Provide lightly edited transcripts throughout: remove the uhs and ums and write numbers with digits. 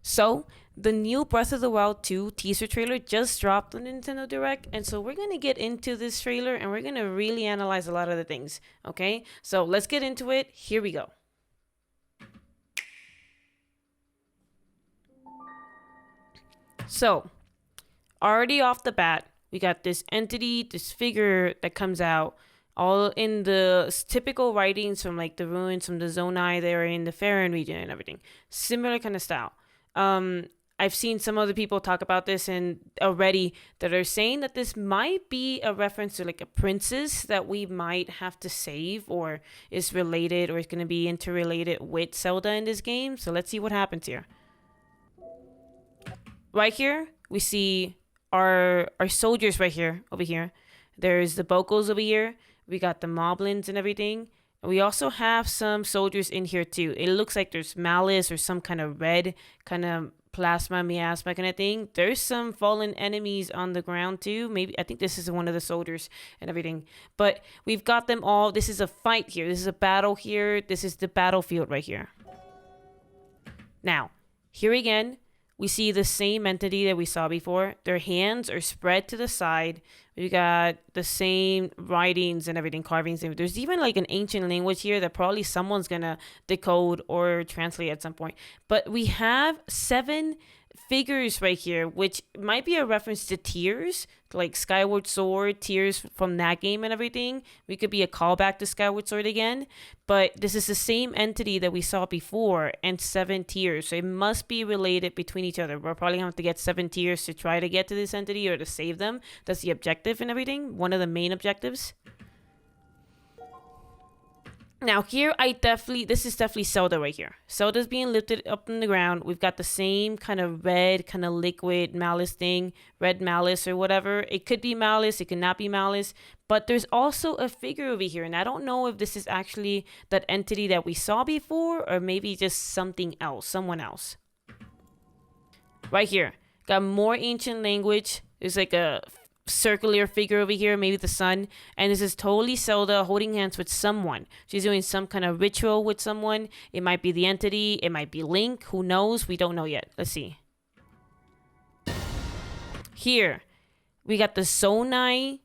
So, the new Breath of the Wild 2 teaser trailer just dropped on Nintendo Direct, and so we're going to get into this trailer and we're going to really analyze a lot of the things, okay? So, let's get into it. Here we go. So, already off the bat, we got this entity, this figure that comes out, all in the typical writings from like the ruins from the Zonai there in the Faron region and everything. Similar kind of style. I've seen some other people talk about this and already that are saying that this might be a reference to like a princess that we might have to save or is related or is going to be interrelated with Zelda in this game. So let's see what happens here. Right here, we see our soldiers right here, over here. There's the Bokos over here. We got the Moblins and everything. And we also have some soldiers in here too. It looks like there's Malice or some kind of red kind of plasma miasma kind of thing. There's some fallen enemies on the ground too. Maybe I think this is one of the soldiers and everything. But we've got them all. This is a fight here. This is a battle here. This is the battlefield right here. Now, here again, we see the same entity that we saw before. Their hands are spread to the side. We got the same writings and everything, carvings. There's even like an ancient language here that probably someone's gonna decode or translate at some point. But we have 7 figures right here, which might be a reference to Tears, like Skyward Sword, Tears from that game and everything. We could be a callback to Skyward Sword again, but this is the same entity that we saw before and 7 Tears, so it must be related between each other. We're probably gonna have to get 7 Tears to try to get to this entity or to save them. That's the objective and everything, one of the main objectives. Now here, this is definitely Zelda right here. Zelda's being lifted up in the ground. We've got the same kind of red, kind of liquid malice thing, red malice or whatever. It could be malice, it could not be malice, but there's also a figure over here, and I don't know if this is actually that entity that we saw before or maybe just something else, someone else. Right here, got more ancient language. There's like a circular figure over here, maybe the sun, and this is totally Zelda holding hands with someone. She's doing some kind of ritual with someone. It might be the entity, it might be Link, who knows, we don't know yet. Let's see. Here we got the Zonai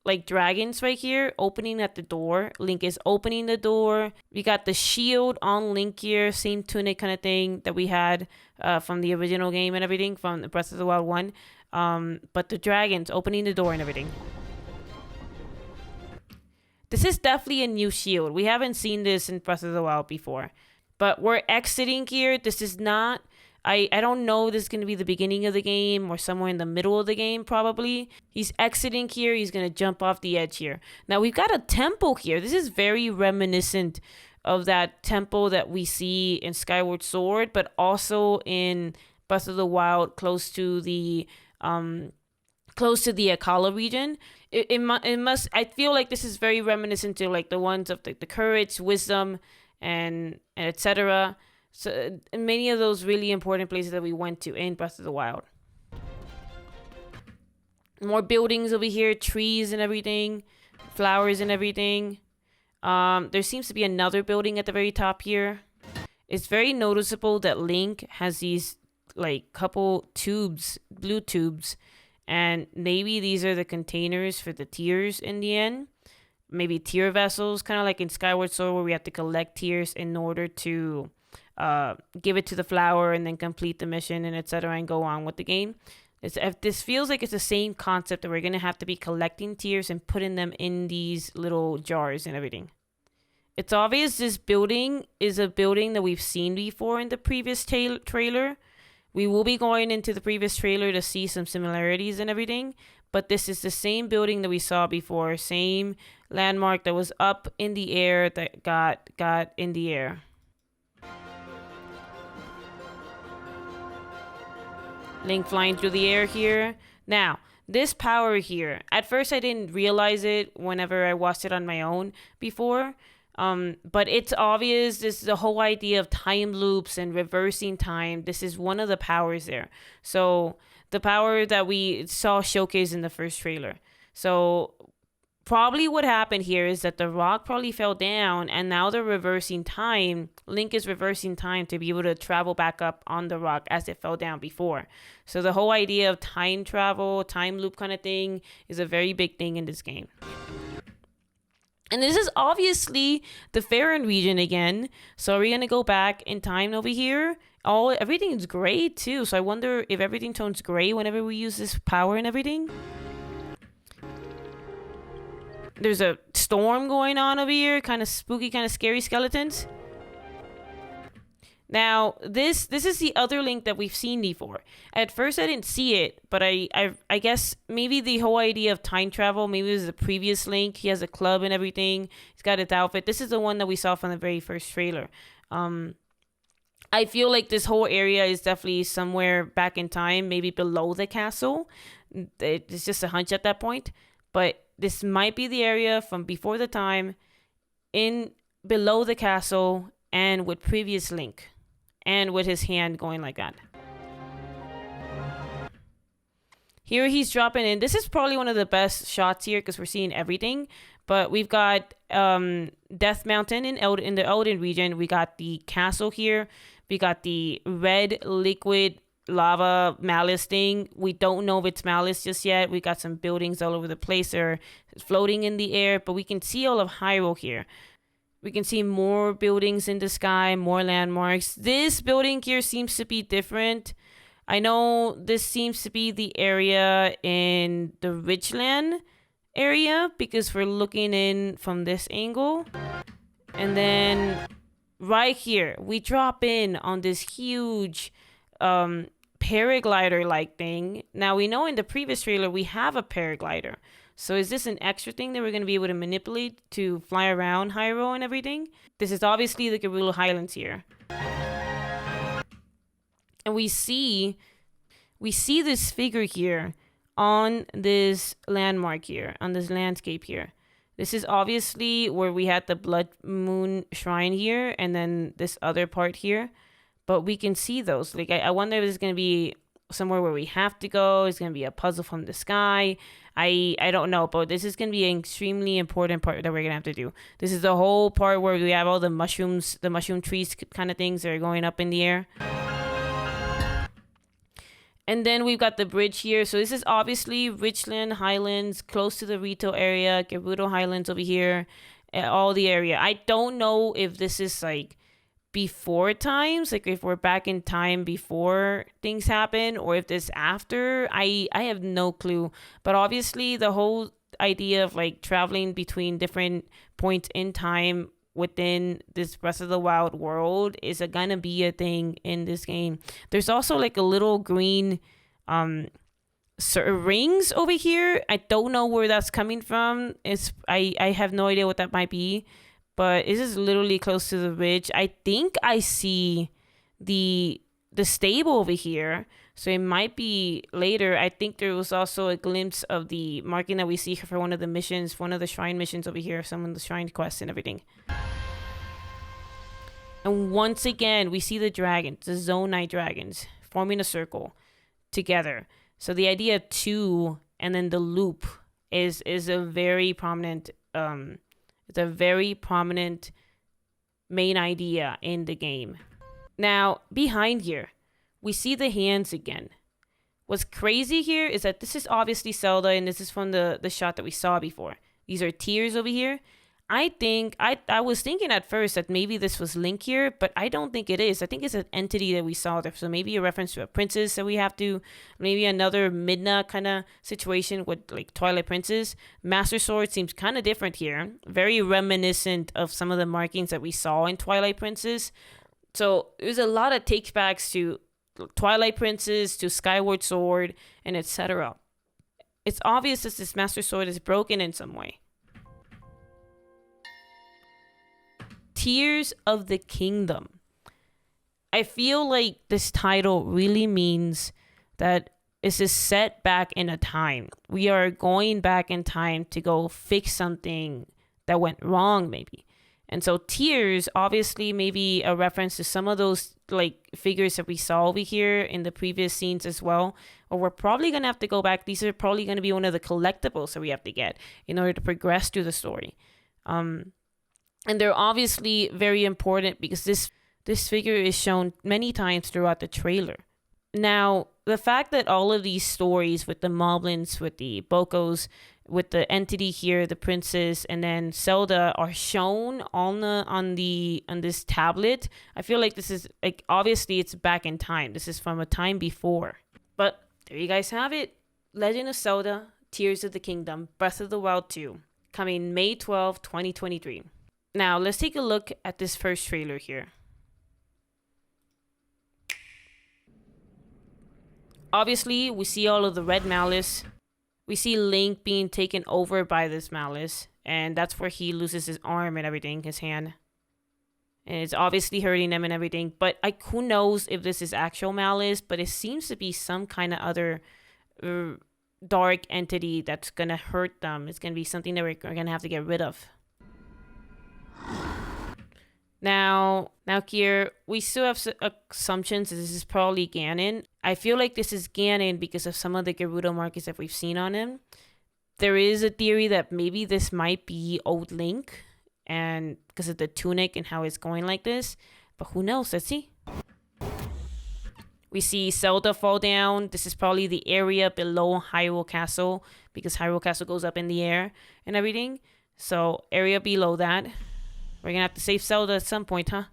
like dragons right here opening at the door. Link is opening the door. We got the shield on Link here, same tunic kind of thing that we had from the original game and everything, from the Breath of the Wild 1. But the dragons opening the door and everything. This is definitely a new shield. We haven't seen this in Breath of the Wild before. But we're exiting here. This is not... I don't know if this is going to be the beginning of the game or somewhere in the middle of the game, probably. He's exiting here. He's going to jump off the edge here. Now, we've got a temple here. This is very reminiscent of that temple that we see in Skyward Sword, but also in Breath of the Wild, close to the Akala region. It must. I feel like this is very reminiscent to like the ones of the courage, wisdom, and etc. So many of those really important places that we went to in Breath of the Wild. More buildings over here, trees and everything, flowers and everything. There seems to be another building at the very top here. It's very noticeable that Link has these like couple tubes, blue tubes, and maybe these are the containers for the tears in the end. Maybe tear vessels, kind of like in Skyward Sword where we have to collect tears in order to give it to the flower and then complete the mission and etc. and go on with the game. This feels like it's the same concept that we're going to have to be collecting tears and putting them in these little jars and everything. It's obvious this building is a building that we've seen before in the previous trailer. We will be going into the previous trailer to see some similarities and everything, but this is the same building that we saw before, same landmark that was up in the air that got in the air. Link flying through the air here. Now, this power here, at first I didn't realize it whenever I watched it on my own before, but it's obvious. This is the whole idea of time loops and reversing time. This is one of the powers there. So the power that we saw showcased in the first trailer. So probably what happened here is that the rock probably fell down, and now they're reversing time. Link is reversing time to be able to travel back up on the rock as it fell down before. So the whole idea of time travel, time loop kind of thing is a very big thing in this game. And this is obviously the Farron region again. So we're gonna go back in time over here. Everything's gray too. So I wonder if everything turns gray whenever we use this power and everything. There's a storm going on over here, kind of spooky, kind of scary skeletons. Now, this is the other Link that we've seen before. At first, I didn't see it, but I guess maybe the whole idea of time travel, maybe it was the previous Link. He has a club and everything. He's got his outfit. This is the one that we saw from the very first trailer. I feel like this whole area is definitely somewhere back in time, maybe below the castle. It's just a hunch at that point. But this might be the area from before the time, in below the castle, and with previous Link. And with his hand going like that. Here he's dropping in. This is probably one of the best shots here because we're seeing everything. But we've got Death Mountain in the Elden region. We got the castle here. We got the red liquid lava malice thing. We don't know if it's malice just yet. We got some buildings all over the place. They're floating in the air. But we can see all of Hyrule here. We can see more buildings in the sky, more landmarks. This building here seems to be different. I know this seems to be the area in the Ridgeland area because we're looking in from this angle. And then right here, we drop in on this huge paraglider-like thing. Now, we know in the previous trailer, we have a paraglider. So is this an extra thing that we're going to be able to manipulate to fly around Hyrule and everything? This is obviously the Gerudo Highlands here. And we see this figure here on this landmark here, on this landscape here. This is obviously where we had the Blood Moon Shrine here and then this other part here. But we can see those. Like, I wonder if this is going to be somewhere where we have to go. It's going to be a puzzle from the sky. I don't know, but this is going to be an extremely important part that we're going to have to do. This is the whole part where we have all the mushrooms, the mushroom trees kind of things that are going up in the air. And then we've got the bridge here. So this is obviously Ridgeland Highlands, close to the Rito area, Gerudo Highlands over here, all the area. I don't know if this is like before times, like if we're back in time before things happen, or if this after. I have no clue. But obviously the whole idea of like traveling between different points in time within this Breath of the Wild world is gonna be a thing in this game. There's also like a little green rings over here. I don't know where that's coming from. I have no idea what that might be. But this is literally close to the ridge. I think I see the stable over here. So it might be later. I think there was also a glimpse of the marking that we see for one of the missions, one of the shrine missions over here, some of the shrine quests and everything. And once again, we see the dragons, the Zonite dragons, forming a circle together. So the idea of two and then the loop is a very prominent it's a very prominent main idea in the game. Now, behind here, we see the hands again. What's crazy here is that this is obviously Zelda, and this is from the shot that we saw before. These are tears over here. I was thinking at first that maybe this was Link here, but I don't think it is. I think it's an entity that we saw there. So maybe a reference to a princess that we have to, maybe another Midna kind of situation with like Twilight Princess. Master Sword seems kind of different here. Very reminiscent of some of the markings that we saw in Twilight Princess. So there's a lot of takebacks to Twilight Princess, to Skyward Sword, and etc. It's obvious that this Master Sword is broken in some way. Tears of the Kingdom. I feel like this title really means that this is set back in a time. We are going back in time to go fix something that went wrong, maybe. And so tears, obviously, maybe a reference to some of those like figures that we saw over here in the previous scenes as well. Or we're probably gonna have to go back. These are probably gonna be one of the collectibles that we have to get in order to progress through the story. And they're obviously very important because this figure is shown many times throughout the trailer. Now, the fact that all of these stories with the Moblins, with the Bokos, with the entity here, the princess, and then Zelda are shown on this tablet, I feel like this is like obviously it's back in time. This is from a time before. But there you guys have it. Legend of Zelda, Tears of the Kingdom, Breath of the Wild 2, coming May 12, 2023. Now, let's take a look at this first trailer here. Obviously, we see all of the red malice. We see Link being taken over by this malice. And that's where he loses his arm and everything, his hand. And it's obviously hurting them and everything. But who knows if this is actual malice. But it seems to be some kind of other dark entity that's going to hurt them. It's going to be something that we're going to have to get rid of. Now here, we still have assumptions that this is probably Ganon. I feel like this is Ganon because of some of the Gerudo markings that we've seen on him. There is a theory that maybe this might be old Link, and because of the tunic and how it's going like this. But who knows? Let's see. We see Zelda fall down. This is probably the area below Hyrule Castle because Hyrule Castle goes up in the air and everything. So area below that. We're going to have to save Zelda at some point, huh?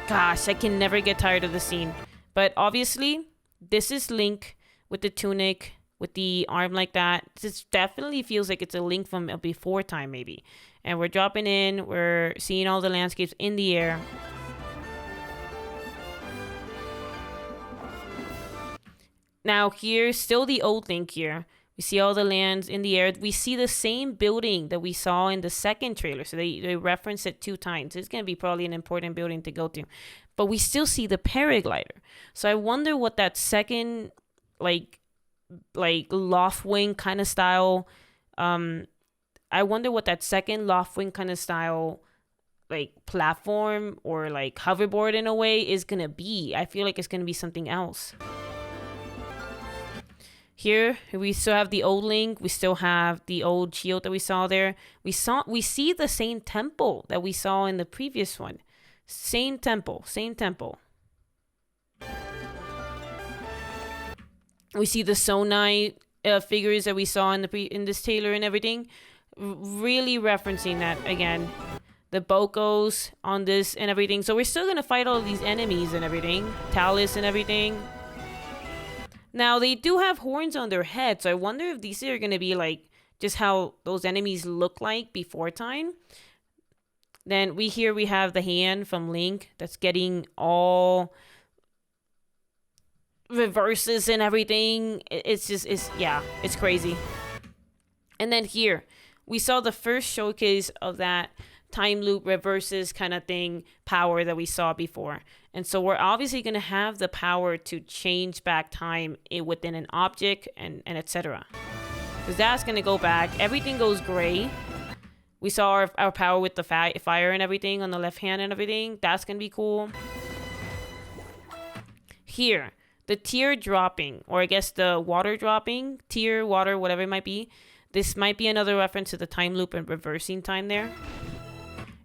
Gosh, I can never get tired of the scene. But obviously, this is Link with the tunic, with the arm like that. This definitely feels like it's a Link from a before time, maybe. And we're dropping in. We're seeing all the landscapes in the air. Now, here's still the old Link here. We see all the lands in the air. We see the same building that we saw in the second trailer. So they reference it 2 times. It's going to be probably an important building to go to. But we still see the paraglider. So I wonder what that second, like loft wing kind of style, I wonder what that second loft wing kind of style, like platform or like hoverboard in a way is going to be. I feel like it's going to be something else. Here, we still have the old Link. We still have the old shield that we saw there. We see the same temple that we saw in the previous one. Same temple. We see the Sonai figures that we saw in this trailer and everything. Really referencing that again. The Bokos on this and everything. So we're still going to fight all these enemies and everything. Talus and everything. Now, they do have horns on their head, so I wonder if these are going to be like just how those enemies look like before time. Then we have the hand from Link that's getting all reverses and everything. It's crazy. And then here, we saw the first showcase of that time loop reverses kind of thing power that we saw before. And so we're obviously going to have the power to change back time within an object and etc. Because that's going to go back. Everything goes gray. We saw our power with the fire and everything on the left hand and everything. That's going to be cool. Here, the tear dropping, or I guess the water dropping, tear, water, whatever it might be. This might be another reference to the time loop and reversing time there.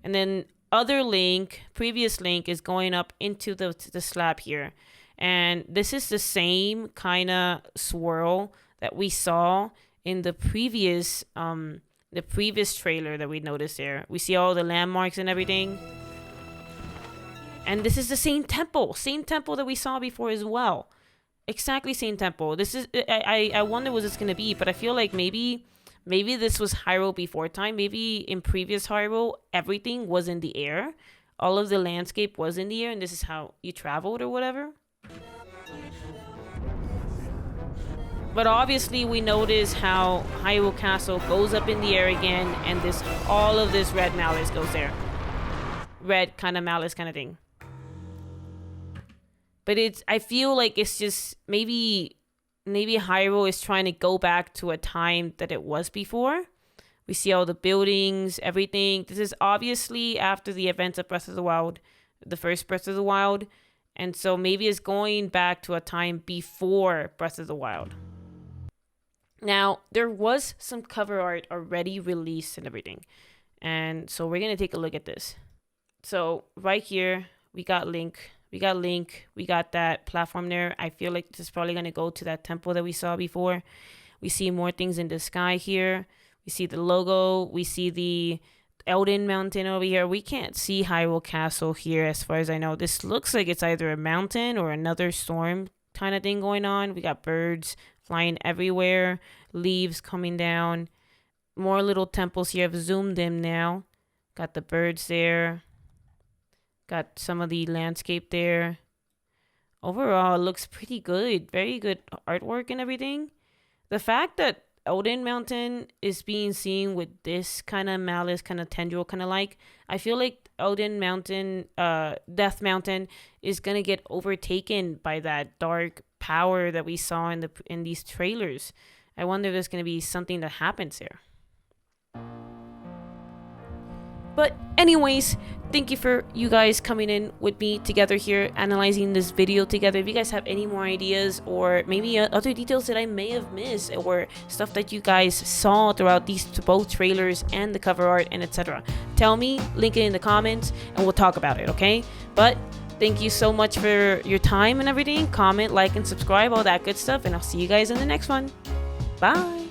And then other Link, previous Link, is going up into the slab here. And this is the same kind of swirl that we saw in the previous trailer that we noticed there. We see all the landmarks and everything. And this is the same temple that we saw before as well. Exactly same temple. This is, I wonder what it's going to be, but I feel like maybe this was Hyrule before time. Maybe in previous Hyrule, everything was in the air. All of the landscape was in the air, and this is how you traveled or whatever. But obviously, we notice how Hyrule Castle goes up in the air again, and all of this red malice goes there. Red kind of malice kind of thing. But I feel like it's just maybe Hyrule is trying to go back to a time that it was before, We see all the buildings, everything. This is obviously after the events of Breath of the Wild, the first Breath of the Wild. And so maybe it's going back to a time before Breath of the Wild. Now, there was some cover art already released and everything. And so we're going to take a look at this. So right here, we got Link. We got that platform there. I feel like this is probably going to go to that temple that we saw before. We see more things in the sky here. We see the logo. We see the Elden Mountain over here. We can't see Hyrule Castle here as far as I know. This looks like it's either a mountain or another storm kind of thing going on. We got birds flying everywhere, leaves coming down, more little temples here. I've zoomed in now. Got the birds there. Got some of the landscape there. Overall, it looks pretty good. Very good artwork and everything. The fact that Elden Mountain is being seen with this kind of malice, kind of tendril, kind of like, I feel like Elden Mountain, Death Mountain is gonna get overtaken by that dark power that we saw in these trailers. I wonder if there's gonna be something that happens here. But anyways, thank you for you guys coming in with me together here, analyzing this video together. If you guys have any more ideas or maybe other details that I may have missed or stuff that you guys saw throughout these both trailers and the cover art and etc., tell me, link it in the comments, and we'll talk about it, okay? But thank you so much for your time and everything. Comment, like, and subscribe, all that good stuff, and I'll see you guys in the next one. Bye!